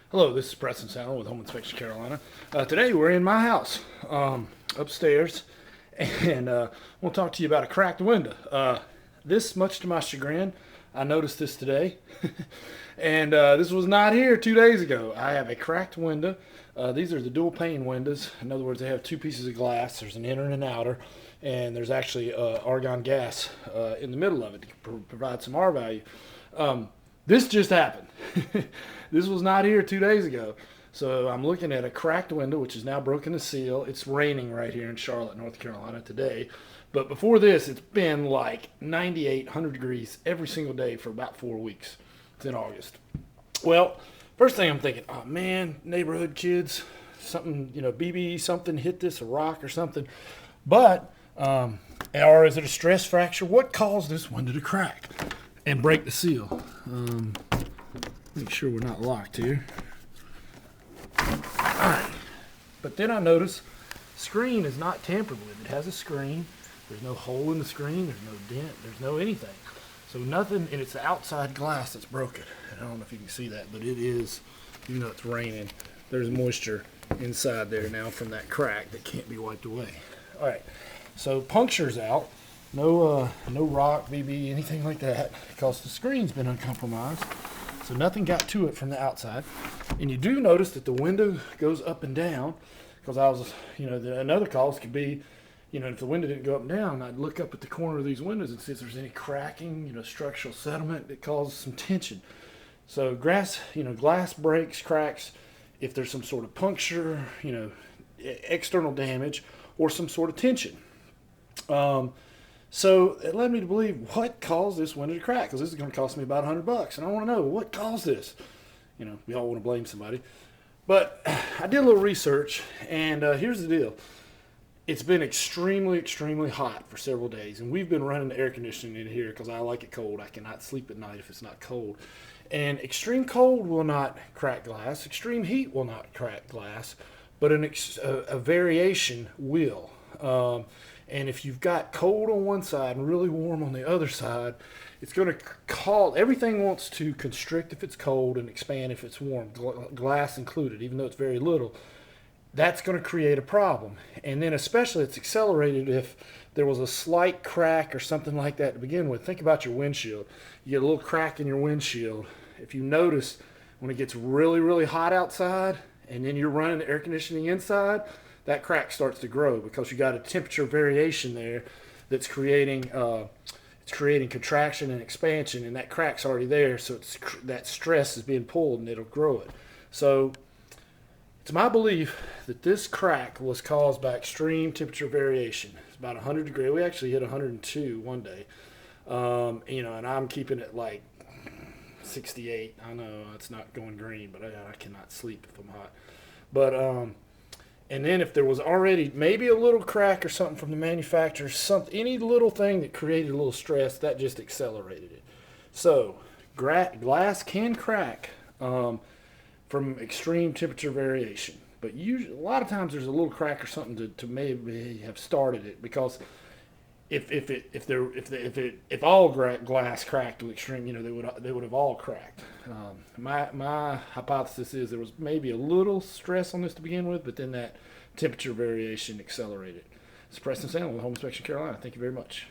Hello, this is Preston Sandlin with Home Inspection Carolina. Today we're in my house, upstairs, and we'll talk to you about a cracked window. This, much to my chagrin, I noticed this today, and this was not here 2 days ago. I have a cracked window. These are the dual pane windows. In other words, they have two pieces of glass. There's an inner and an outer, and there's actually argon gas in the middle of it to provide some R value. This just happened. This was not here 2 days ago. So I'm looking at a cracked window, which is now broken to seal. It's raining right here in Charlotte, North Carolina today. But before this, it's been like 98, 100 degrees every single day for about 4 weeks. It's in August. Well, first thing I'm thinking, oh man, neighborhood kids, something, BB, something hit this, a rock or something. But, or is it a stress fracture? What caused this window to crack and break the seal? Make sure we're not locked here. Alright. But then I notice screen is not tampered with. It has a screen. There's no hole in the screen. There's no dent. There's no anything. So nothing, and it's the outside glass that's broken. And I don't know if you can see that, but it is, even though it's raining, there's moisture inside there now from that crack that can't be wiped away. Alright. So puncture's out. No rock, BB, anything like that, because the screen's been uncompromised. So nothing got to it from the outside. And you do notice that the window goes up and down, because I was, another cause could be, if the window didn't go up and down, I'd look up at the corner of these windows and see if there's any cracking, structural sediment that causes some tension. So glass breaks, cracks, if there's some sort of puncture, external damage, or some sort of tension. So it led me to believe what caused this window to crack, because this is going to cost me about $100, and I want to know what caused this. We all want to blame somebody. But I did a little research, and here's the deal. It's been extremely, extremely hot for several days, and we've been running the air conditioning in here because I like it cold. I cannot sleep at night if it's not cold. And extreme cold will not crack glass. Extreme heat will not crack glass, but a variation will. And if you've got cold on one side and really warm on the other side, it's going to everything wants to constrict if it's cold and expand if it's warm, glass included, even though it's very little. That's going to create a problem. And then especially it's accelerated if there was a slight crack or something like that to begin with. Think about your windshield. You get a little crack in your windshield. If you notice when it gets really, really hot outside and then you're running the air conditioning inside, that crack starts to grow because you got a temperature variation there that's creating contraction and expansion, and that crack's already there, so that stress is being pulled and it'll grow it. So it's my belief that this crack was caused by extreme temperature variation. It's about 100 degrees. We actually hit 102 one day, and I'm keeping it like 68. I know it's not going green, but I cannot sleep if I'm hot. But and then if there was already maybe a little crack or something from the manufacturer, any little thing that created a little stress, that just accelerated it. So glass can crack from extreme temperature variation. But usually, a lot of times there's a little crack or something to maybe have started it, because if all glass cracked with extreme, they would have all cracked. My hypothesis is there was maybe a little stress on this to begin with, but then that temperature variation accelerated. This is Preston Sandlin with Home Inspection Carolina. Thank you very much.